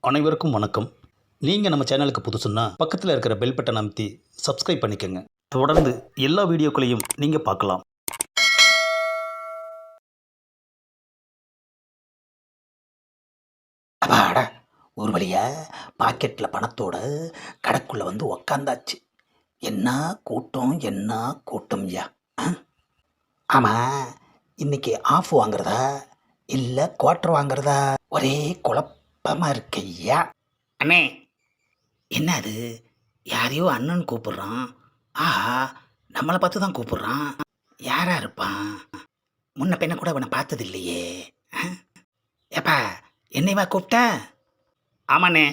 அனைவருக்கும் வணக்கம். நீங்கள் நம்ம சேனலுக்கு புதுசுன்னா பக்கத்தில் இருக்கிற பெல் பட்டன் அமைத்தி சப்ஸ்கிரைப் பண்ணிக்கோங்க. தொடர்ந்து எல்லா வீடியோக்களையும் நீங்கள் பார்க்கலாம். அப்பாடா, ஒரு வழியா பாக்கெட்டில் பணத்தோட கடைக்குள்ளே வந்து உக்காந்தாச்சு. என்ன கூட்டம் என்ன கூட்டம் ஐயா. ஆமாம், இன்னைக்கு ஆஃப் வாங்குறதா இல்லை குவார்ட்டர் வாங்குறதா ஒரே குழப்பமாக இருக்கு ஐயா. அண்ணே, என்ன அது? யாரையோ அண்ணன் கூப்பிடுறான். ஆஹா, நம்மளை பார்த்து தான் கூப்பிடுறான். யாரா இருப்பான்? முன்ன பின்ன கூட அவனை பார்த்தது இல்லையே. ஏப்பா, என்னைவா கூப்பிட்ட? ஆமாண்ணே,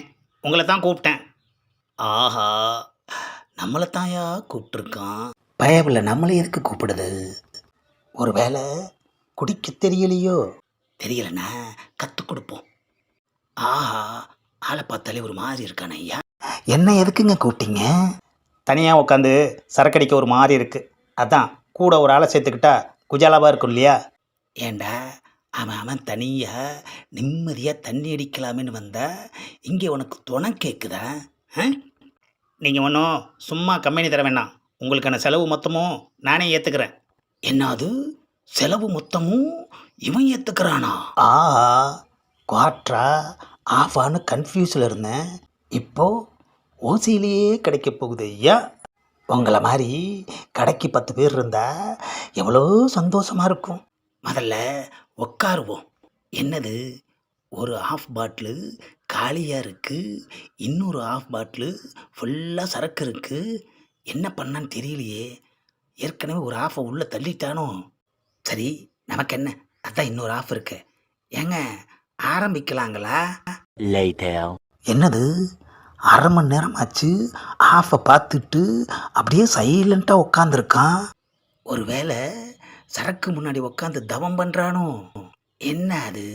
உங்களை தான் கூப்பிட்டேன். ஆஹா, நம்மளை தாயா கூப்பிட்டுருக்கான். பயபில்ல நம்மளை எதுக்கு கூப்பிடுது? ஒரு வேளை குடிக்க தெரியலையோ? தெரியலண்ணா, கற்றுக் கொடுப்போம். ஆஹா, ஆளை பார்த்தாலே ஒரு மாதிரி இருக்கானே ஐயா. என்ன எதுக்குங்க கூப்பிட்டீங்க? தனியாக உட்காந்து சரக்கடிக்க ஒரு மாதிரி இருக்குது. அதான் கூட ஒரு ஆளை சேர்த்துக்கிட்டா குஜாலாவாக இருக்கும் இல்லையா? ஏண்டா, அவன் தனியாக நிம்மதியாக தண்ணி அடிக்கலாமேன்னு வந்தா இங்கே உனக்கு துணை கேட்குதா? நீங்கள் ஒன்றும் சும்மா கம்பெனி தர வேண்டாம். உங்களுக்கான செலவு மொத்தமும் நானே ஏற்றுக்கிறேன். என்னது, செலவு மொத்தமும் இவன் ஏற்றுக்கிறானா? ஆஹா, குவார்ட்ரா ஆஃபான்னு கன்ஃபியூஸில் இருந்தேன். இப்போது ஓசியிலேயே கிடைக்க போகுது ஐயா. உங்களை மாதிரி கடைக்கு 10 பேர் இருந்தால் எவ்வளோ சந்தோஷமாக இருக்கும். முதல்ல உட்காருவோம். என்னது, ஒரு ஆஃப் பாட்டிலு காலியாக இருக்குது, இன்னொரு ஆஃப் பாட்டிலு ஃபுல்லாக சரக்கு இருக்குது. என்ன பண்ணான்னு தெரியலையே. ஏற்கனவே ஒரு ஆஃபை உள்ளே தள்ளிட்டானோ? சரி, நமக்கு என்ன, அதான் இன்னொரு ஆஃப் இருக்கு. ஏங்க, ஆரம்பிக்கலாங்களா? என்னது, அரை மணி நேரம் ஆச்சு ஆஃபை பார்த்துட்டு அப்படியே சைலண்ட்டாக உட்காந்துருக்கான். ஒரு வேளை சரக்கு முன்னாடி உட்காந்து தவம் பண்ணுறானோ? என்ன அது,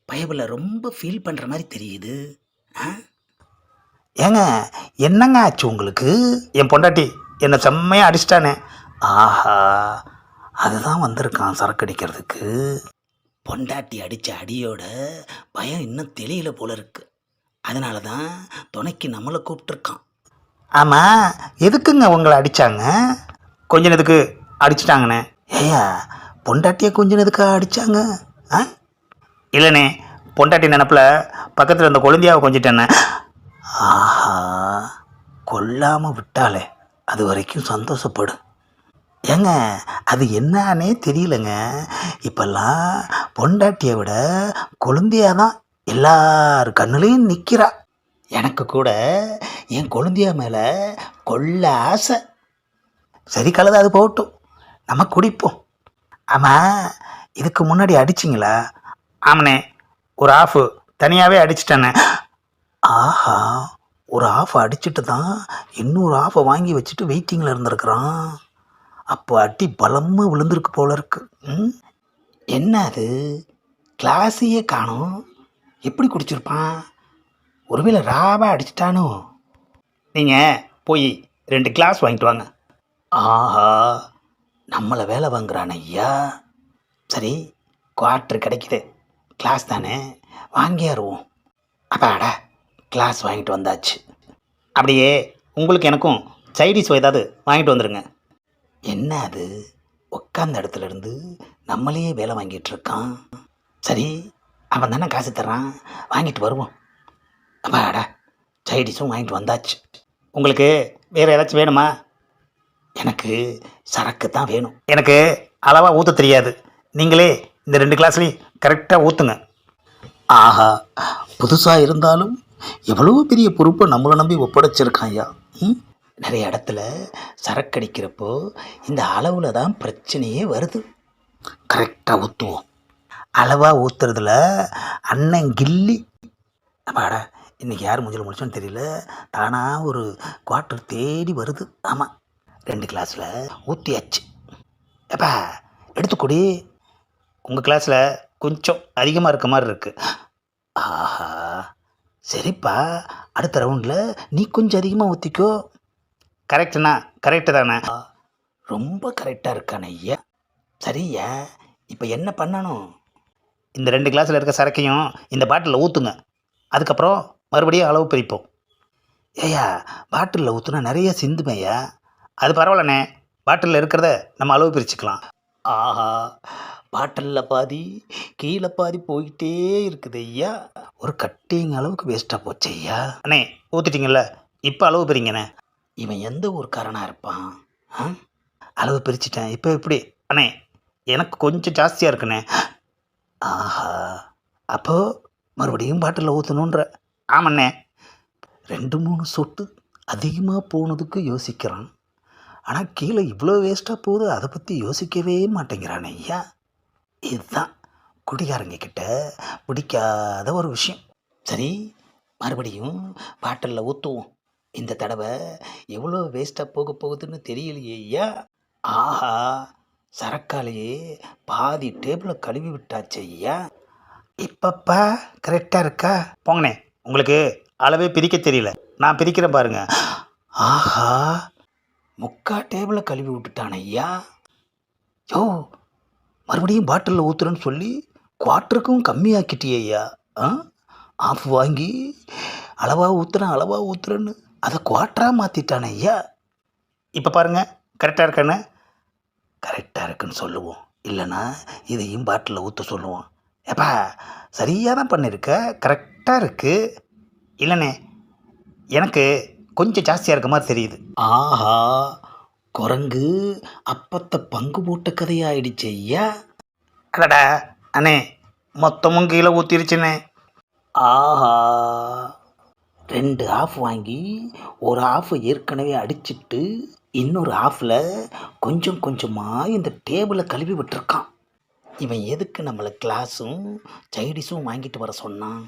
பயபில் ரொம்ப ஃபீல் பண்ணுற மாதிரி தெரியுது. ஏங்க, என்னங்க ஆச்சு உங்களுக்கு? என் பொண்டாட்டி என்னை செம்மையாக அடிச்சிட்டானே. ஆஹா, அதுதான் வந்திருக்கான் சரக்கு அடிக்கிறதுக்கு. பொண்டாட்டி அடித்த அடியோட பயம் இன்னும் தெரியல போல இருக்கு. அதனால தான் துணைக்கு நம்மளை கூப்பிட்டுருக்கான். ஆமாம், எதுக்குங்க உங்களை அடித்தாங்க? கொஞ்ச நேரத்துக்கு அடிச்சிட்டாங்கண்ணே. ஏயா, பொண்டாட்டியை கொஞ்ச நேரத்துக்கு அடித்தாங்க? இல்லைண்ணே, பொண்டாட்டி நினப்பில் பக்கத்தில் இருந்த கொழுந்தியாவை கொஞ்சிட்டேண்ணே. ஆஹா, கொல்லாமல் விட்டாலே அது வரைக்கும் சந்தோஷப்படு. ஏங்க, அது என்னன்னே தெரியலங்க. இப்பெல்லாம் பொண்டாட்டியை விட கொழுந்தியா தான் எல்லார் கண்ணுலையும் நிற்கிறா. எனக்கு கூட என் கொழுந்தியா மேலே கொள்ள ஆசை. சரி, கலது, அது போகட்டும், நம்ம குடிப்போம். ஆமாம், இதுக்கு முன்னாடி அடிச்சிங்களா? ஆமாண்ணே, ஒரு ஆஃபு தனியாகவே அடிச்சிட்டேண்ணே. ஆஹா, ஒரு ஆஃப் அடிச்சுட்டு தான் இன்னொரு ஆஃபை வாங்கி வச்சுட்டு வெயிட்டிங்கில் இருந்திருக்கிறான். அப்போ அடி பலமாக விழுந்திருக்கு போல இருக்கு. என்ன அது, கிளாஸையே காணோம். எப்படி குடிச்சிருப்பான்? ஒருவேளை ராவாக அடிச்சிட்டானோ? நீங்கள் போய் 2 கிளாஸ் வாங்கிட்டு வாங்க. ஆஹா, நம்மளை வேலை வாங்குறான் ஐயா. சரி, குவார்ட்டர் கிடைக்குது, கிளாஸ் தானே, வாங்கியாருவோம். அப்பாடா, கிளாஸ் வாங்கிட்டு வந்தாச்சு. அப்படியே உங்களுக்கு எனக்கும் சைடிஸ் ஏதாவது வாங்கிட்டு வந்துடுங்க. என்ன அது, உட்காந்த இடத்துல இருந்து நம்மளையே வேலை வாங்கிட்டு இருக்கான். சரி, அவன் தானே காசு தர்றான், வாங்கிட்டு வருவோம். அப்பாடா, சைடிஸும் வாங்கிட்டு வந்தாச்சு. உங்களுக்கு வேறு ஏதாச்சும் வேணுமா? எனக்கு சரக்கு தான் வேணும். எனக்கு அளவாக ஊற்ற தெரியாது. நீங்களே இந்த 2 கிளாஸ்லேயும் கரெக்டாக ஊற்றுங்க. ஆஹா, புதுசாக இருந்தாலும் எவ்வளோ பெரிய பொறுப்பை நம்மளை நம்பி ஒப்படைச்சிருக்கான் ஐயா. நிறைய இடத்துல சரக்கு அடிக்கிறப்போ இந்த அளவில் தான் பிரச்சனையே வருது. கரெக்டாக ஊற்றுவோம். அளவாக ஊற்றுறதுல அண்ணன் கில்லி. அப்பாடா, இன்றைக்கி யார் மூஞ்சில் முடிச்சோன்னு தெரியல, தானாக ஒரு குவார்ட்டர் தேடி வருது. ஆமாம், 2 கிளாஸில் ஊற்றியாச்சு. எப்பா, எடுத்துக்கூடி. உங்கள் கிளாஸில் கொஞ்சம் அதிகமாக இருக்க மாதிரி இருக்குது. ஆஹா, சரிப்பா, அடுத்த ரவுண்டில் நீ கொஞ்சம் அதிகமாக ஊற்றிக்கோ. கரெக்டுண்ணா, கரெக்டு தானே? ரொம்ப கரெக்டாக இருக்கான ஐயா. சரியா, இப்போ என்ன பண்ணணும்? இந்த 2 கிளாஸில் இருக்க சரக்கையும் இந்த பாட்டிலில் ஊற்றுங்க. அதுக்கப்புறம் மறுபடியும் அளவு பிரிப்போம். ஏய்யா பாட்டிலில் ஊற்றுனா நிறைய சிந்துமையா. அது பரவாயில்லண்ணே, பாட்டிலில் இருக்கிறத நம்ம அளவு பிரிச்சுக்கலாம். ஆஹா, பாட்டிலில் பாதி கீழே பாதி போய்கிட்டே இருக்குது ஐயா. ஒரு கட்டிங் அளவுக்கு வேஸ்ட்டாக போச்சு ஐயா. அண்ணே ஊற்றிட்டீங்கல்ல, இப்போ அளவு பிரிங்கண்ணே. இவன் எந்த ஊர்க்காரனாக இருப்பான்? ஆ? அளவு பிரிச்சுட்டேன், இப்போ எப்படி? அண்ணே எனக்கு கொஞ்சம் ஜாஸ்தியாக இருக்குண்ணே. ஆஹா, அப்போ மறுபடியும் பாட்டிலில் ஊற்றணுன்ற. ஆமாண்ணே. 2-3 சொட்டு அதிகமாக போனதுக்கு யோசிக்கிறான். ஆனால் கீழே இவ்வளோ வேஸ்ட்டாக போகுது, அதை பற்றி யோசிக்கவே மாட்டேங்கிறான் ஐயா. இதுதான் குடிகாரங்க கிட்ட பிடிக்காத ஒரு விஷயம். சரி, மறுபடியும் பாட்டிலில் ஊற்றுவோம். இந்த தடவை எவ்வளோ வேஸ்ட்டாக போக போகுதுன்னு தெரியலையே ஐயா. ஆஹா, சரக்காலேயே பாதி டேபிளை கழுவி விட்டாச்சு ஐயா. இப்பப்பா கரெக்டாக இருக்கா? போங்கண்ணே, உங்களுக்கு அளவே பிரிக்க தெரியல, நான் பிரிக்கிறேன் பாருங்க. ஆஹா, முக்கா டேபிளை கழுவி விட்டுட்டான் ஐயா. யோ, மறுபடியும் பாட்டிலில் ஊற்றுறேன்னு சொல்லி குவார்ட்டருக்கும் கம்மியாக்கிட்டியே ஐயா. ஆஃப் வாங்கி அளவாக ஊற்றுறேன்னு அதை குவார்ட்டராக மாற்றிட்டானே ஐயா. இப்போ பாருங்க, கரெக்டாக இருக்கானே? கரெக்டாக இருக்குன்னு சொல்லுவோம், இல்லைன்னா இதையும் பாட்டிலில் ஊற்ற சொல்லுவோம். ஏப்பா, சரியாக தான் பண்ணியிருக்க, கரெக்டாக இருக்குது. இல்லைண்ணே, எனக்கு கொஞ்சம் ஜாஸ்தியாக இருக்க மாதிரி தெரியுது. ஆஹா, குரங்கு அப்பத்தை பங்கு போட்ட கதையாயிடுச்சு ஐயா. அடடா அண்ணே, மொத்தமும் கீழே ஊற்றிருச்சுண்ணே. ஆஹா, 2 ஆஃப் வாங்கி ஒரு ஆஃப் ஏற்கனவே அடிச்சிட்டு இன்னொரு ஆஃபில் கொஞ்சம் கொஞ்சமாக இந்த டேபிளை கழுவி விட்டுருக்கான். இவன் எதுக்கு நம்மளை கிளாஸும் சைடிஸும் வாங்கிட்டு வர சொன்னான்?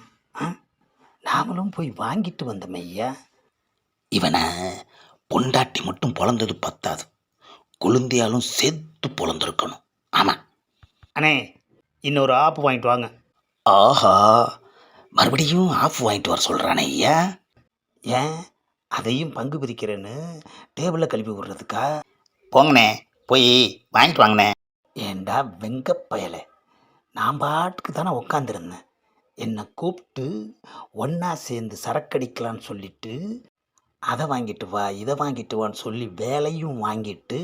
நாமளும் போய் வாங்கிட்டு வந்தோம் ஐயா. இவனை பொண்டாட்டி மட்டும் பொழந்தது பத்தாது, குழந்தையாலும் சேர்த்து பொழந்திருக்கணும். ஆமாம் அண்ணே, இன்னொரு ஆப்பு வாங்கிட்டு வாங்க. ஆஹா, மறுபடியும் ஆஃப் வாங்கிட்டு வர சொல்கிறானே ஐயா. ஏன் அதையும் பங்கு பிரிக்கிறேன்னு டேபிளில் கழுவி விடுறதுக்கா? போங்கண்ணே, போய் வாங்கிட்டு வாங்கண்ணே. ஏண்டா வெங்கப்பயலை, நான் பாட்டுக்கு தானே உக்காந்துருந்தேன். என்னை கூப்பிட்டு ஒன்றா சேர்ந்து சரக்கடிக்கலான்னு சொல்லிட்டு அதை வாங்கிட்டு வா இதை வாங்கிட்டு வான்னு சொல்லி வேலையும் வாங்கிட்டு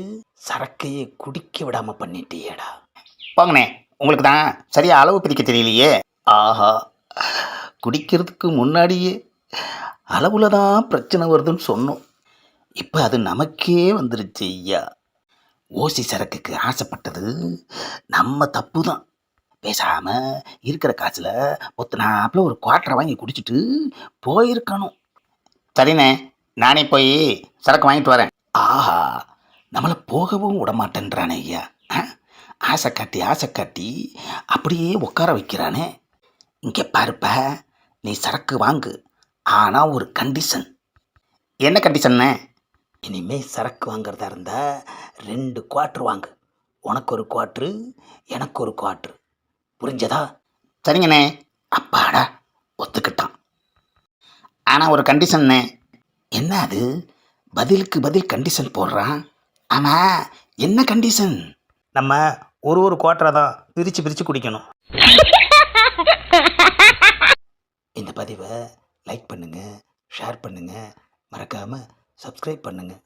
சரக்கையே குடிக்க விடாமல் பண்ணிட்டியேடா. போங்கண்ணே, உங்களுக்கு தான் சரியாக அளவு பிரிக்க தெரியலையே. ஆஹா, குடிக்கிறதுக்கு முன்னாடியே அளவில் தான் பிரச்சனை வருதுன்னு சொன்னோம். இப்போ அது நமக்கே வந்துருச்சு ஐயா. ஓசி சரக்குக்கு ஆசைப்பட்டது நம்ம தப்பு தான். பேசாமல் இருக்கிற காசில் ஒத்துனாப்பில் ஒரு குவார்ட்டரை வாங்கி குடிச்சிட்டு போயிருக்கணும். சரிண்ணே, நானே போய் சரக்கு வாங்கிட்டு வரேன். ஆஹா, நம்மளை போகவும் விடமாட்டேன்றானே ஐயா. ஆசை காட்டி அப்படியே உட்கார வைக்கிறானே. இங்கே பாருப்ப, நீ சரக்கு வாங்கு, ஆனால் ஒரு கண்டிஷன். என்ன கண்டிஷன்னு? இனிமேல் சரக்கு வாங்கிறதா இருந்தால் 2 குவார்ட்ரு வாங்கு. உனக்கு ஒரு குவார்ட்ரு, எனக்கு ஒரு குவார்ட்ரு. புரிஞ்சதா? சரிங்கண்ணே. அப்பாடா, ஒத்துக்கிட்டான். ஆனால் ஒரு கண்டிஷன்னு. என்ன அது, பதிலுக்கு பதில் கண்டிஷன் போடுறான்? ஆமாம், என்ன கண்டிஷன்? நம்ம ஒரு குவார்ட்டரை தான் பிரித்து குடிக்கணும். இந்த பதிவை லைக் பண்ணுங்கள், ஷேர் பண்ணுங்கள், மறக்காமல் சப்ஸ்கிரைப் பண்ணுங்கள்.